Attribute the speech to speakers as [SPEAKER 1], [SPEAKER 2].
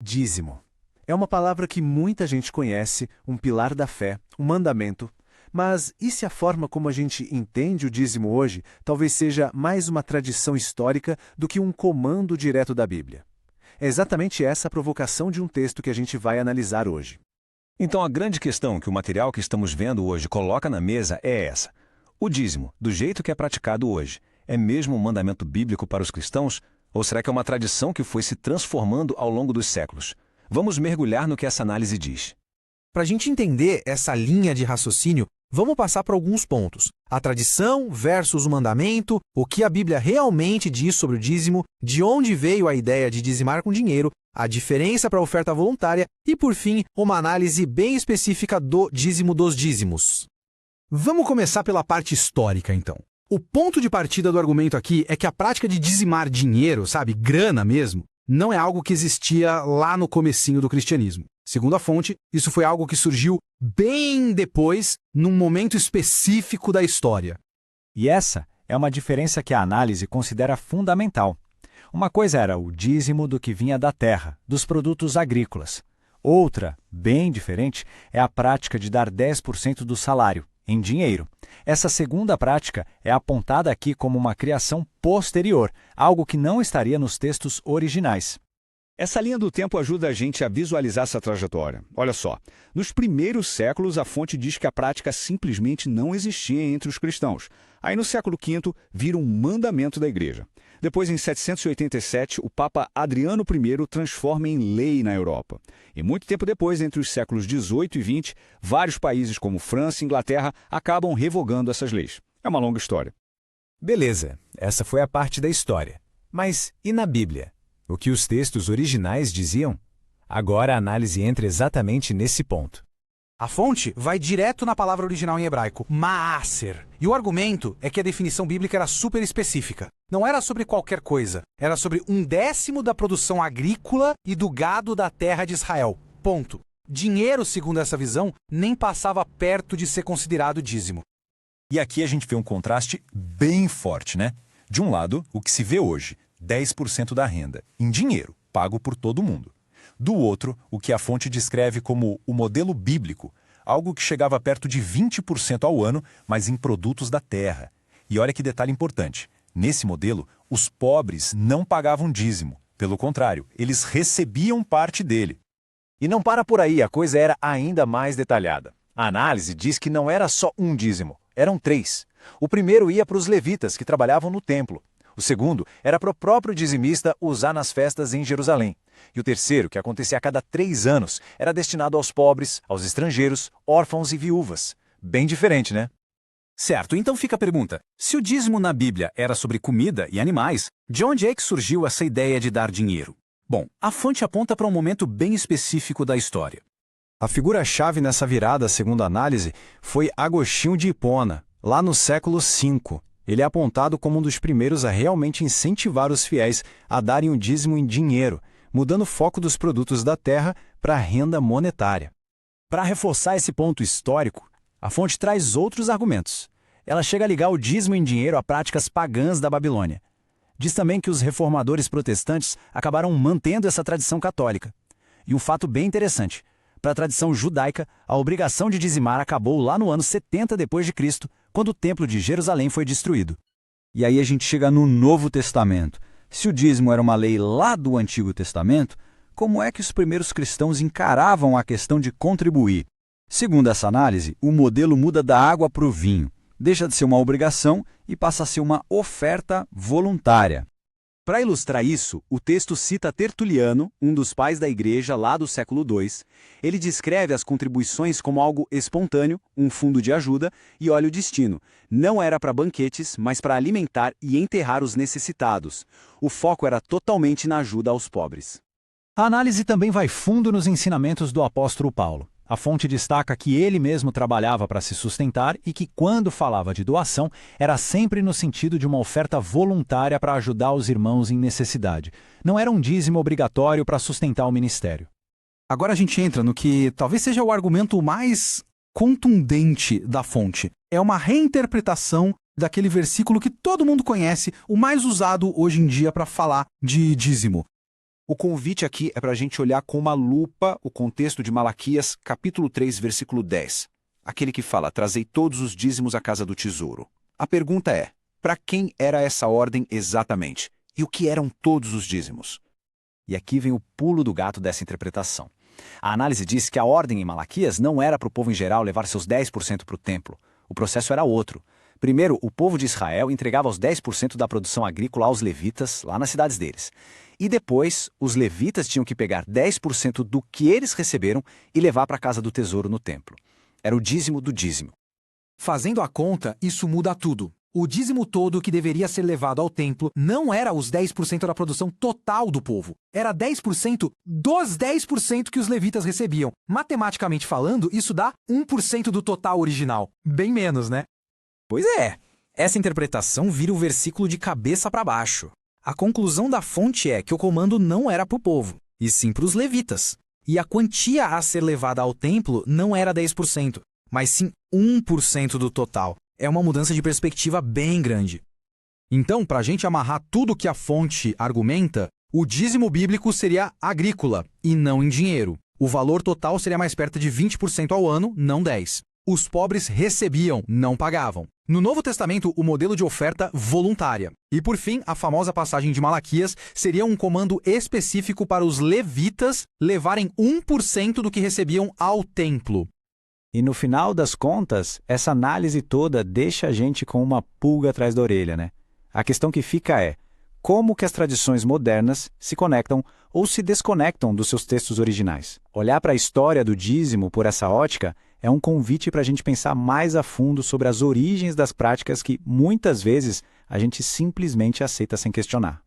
[SPEAKER 1] Dízimo. É uma palavra que muita gente conhece, um pilar da fé, um mandamento. Mas e se a forma como a gente entende o dízimo hoje talvez seja mais uma tradição histórica do que um comando direto da Bíblia? É exatamente essa a provocação de um texto que a gente vai analisar hoje.
[SPEAKER 2] Então a grande questão que o material que estamos vendo hoje coloca na mesa é essa. O dízimo, do jeito que é praticado hoje, é mesmo um mandamento bíblico para os cristãos? Ou será que é uma tradição que foi se transformando ao longo dos séculos? Vamos mergulhar no que essa análise diz.
[SPEAKER 3] Para a gente entender essa linha de raciocínio, vamos passar por alguns pontos. A tradição versus o mandamento, o que a Bíblia realmente diz sobre o dízimo, de onde veio a ideia de dizimar com dinheiro, a diferença para a oferta voluntária e, por fim, uma análise bem específica do dízimo dos dízimos. Vamos começar pela parte histórica, então. O ponto de partida do argumento aqui é que a prática de dizimar dinheiro, sabe, grana mesmo, não é algo que existia lá no comecinho do cristianismo. Segundo a fonte, isso foi algo que surgiu bem depois, num momento específico da história.
[SPEAKER 4] E essa é uma diferença que a análise considera fundamental. Uma coisa era o dízimo do que vinha da terra, dos produtos agrícolas. Outra, bem diferente, é a prática de dar 10% do salário, em dinheiro. Essa segunda prática é apontada aqui como uma criação posterior, algo que não estaria nos textos originais.
[SPEAKER 2] Essa linha do tempo ajuda a gente a visualizar essa trajetória. Olha só, nos primeiros séculos a fonte diz que a prática simplesmente não existia entre os cristãos. Aí no século V vira um mandamento da igreja. Depois, em 787, o Papa Adriano I transforma em lei na Europa. E muito tempo depois, entre os séculos XVIII e XX, vários países como França e Inglaterra acabam revogando essas leis. É uma longa história.
[SPEAKER 1] Beleza, essa foi a parte da história. Mas e na Bíblia? O que os textos originais diziam? Agora a análise entra exatamente nesse ponto.
[SPEAKER 3] A fonte vai direto na palavra original em hebraico, maaser. E o argumento é que a definição bíblica era super específica. Não era sobre qualquer coisa. Era sobre 1/10 da produção agrícola e do gado da terra de Israel. Ponto. Dinheiro, segundo essa visão, nem passava perto de ser considerado dízimo.
[SPEAKER 2] E aqui a gente vê um contraste bem forte, né? De um lado, o que se vê hoje, 10% da renda, em dinheiro, pago por todo mundo. Do outro, o que a fonte descreve como o modelo bíblico, algo que chegava perto de 20% ao ano, mas em produtos da terra. E olha que detalhe importante, nesse modelo, os pobres não pagavam dízimo. Pelo contrário, eles recebiam parte dele.
[SPEAKER 4] E não para por aí, a coisa era ainda mais detalhada. A análise diz que não era só um dízimo, eram 3. O primeiro ia para os levitas, que trabalhavam no templo. O segundo era para o próprio dizimista usar nas festas em Jerusalém. E o terceiro, que acontecia a cada 3 anos, era destinado aos pobres, aos estrangeiros, órfãos e viúvas. Bem diferente, né?
[SPEAKER 3] Certo, então fica a pergunta. Se o dízimo na Bíblia era sobre comida e animais, de onde é que surgiu essa ideia de dar dinheiro? Bom, a fonte aponta para um momento bem específico da história.
[SPEAKER 1] A figura-chave nessa virada, segundo a análise, foi Agostinho de Hipona, lá no século V. Ele é apontado como um dos primeiros a realmente incentivar os fiéis a darem o dízimo em dinheiro, mudando o foco dos produtos da terra para a renda monetária.
[SPEAKER 4] Para reforçar esse ponto histórico, a fonte traz outros argumentos. Ela chega a ligar o dízimo em dinheiro a práticas pagãs da Babilônia. Diz também que os reformadores protestantes acabaram mantendo essa tradição católica. E um fato bem interessante, para a tradição judaica, a obrigação de dizimar acabou lá no ano 70 d.C., quando o Templo de Jerusalém foi destruído.
[SPEAKER 5] E aí a gente chega no Novo Testamento. Se o dízimo era uma lei lá do Antigo Testamento, como é que os primeiros cristãos encaravam a questão de contribuir? Segundo essa análise, o modelo muda da água para o vinho. Deixa de ser uma obrigação e passa a ser uma oferta voluntária.
[SPEAKER 6] Para ilustrar isso, o texto cita Tertuliano, um dos pais da igreja lá do século II. Ele descreve as contribuições como algo espontâneo, um fundo de ajuda, e olha o destino. Não era para banquetes, mas para alimentar e enterrar os necessitados. O foco era totalmente na ajuda aos pobres.
[SPEAKER 4] A análise também vai fundo nos ensinamentos do apóstolo Paulo. A fonte destaca que ele mesmo trabalhava para se sustentar e que, quando falava de doação, era sempre no sentido de uma oferta voluntária para ajudar os irmãos em necessidade. Não era um dízimo obrigatório para sustentar o ministério.
[SPEAKER 3] Agora a gente entra no que talvez seja o argumento mais contundente da fonte. É uma reinterpretação daquele versículo que todo mundo conhece, o mais usado hoje em dia para falar de dízimo.
[SPEAKER 2] O convite aqui é para a gente olhar com uma lupa o contexto de Malaquias, capítulo 3, versículo 10. Aquele que fala, trazei todos os dízimos à casa do tesouro. A pergunta é, para quem era essa ordem exatamente? E o que eram todos os dízimos?
[SPEAKER 4] E aqui vem o pulo do gato dessa interpretação. A análise diz que a ordem em Malaquias não era para o povo em geral levar seus 10% para o templo. O processo era outro. Primeiro, o povo de Israel entregava os 10% da produção agrícola aos levitas, lá nas cidades deles. E depois, os levitas tinham que pegar 10% do que eles receberam e levar para a casa do tesouro no templo. Era o dízimo do dízimo.
[SPEAKER 3] Fazendo a conta, isso muda tudo. O dízimo todo que deveria ser levado ao templo não era os 10% da produção total do povo. Era 10% dos 10% que os levitas recebiam. Matematicamente falando, isso dá 1% do total original. Bem menos, né?
[SPEAKER 7] Pois é. Essa interpretação vira o versículo de cabeça para baixo. A conclusão da fonte é que o comando não era para o povo, e sim para os levitas. E a quantia a ser levada ao templo não era 10%, mas sim 1% do total. É uma mudança de perspectiva bem grande.
[SPEAKER 3] Então, para a gente amarrar tudo que a fonte argumenta, o dízimo bíblico seria agrícola e não em dinheiro. O valor total seria mais perto de 20% ao ano, não 10%. Os pobres recebiam, não pagavam. No Novo Testamento, o modelo de oferta voluntária. E por fim, a famosa passagem de Malaquias seria um comando específico para os levitas levarem 1% do que recebiam ao templo.
[SPEAKER 4] E no final das contas, essa análise toda deixa a gente com uma pulga atrás da orelha, né? A questão que fica é, como que as tradições modernas se conectam ou se desconectam dos seus textos originais? Olhar para a história do dízimo por essa ótica é um convite para a gente pensar mais a fundo sobre as origens das práticas que, muitas vezes, a gente simplesmente aceita sem questionar.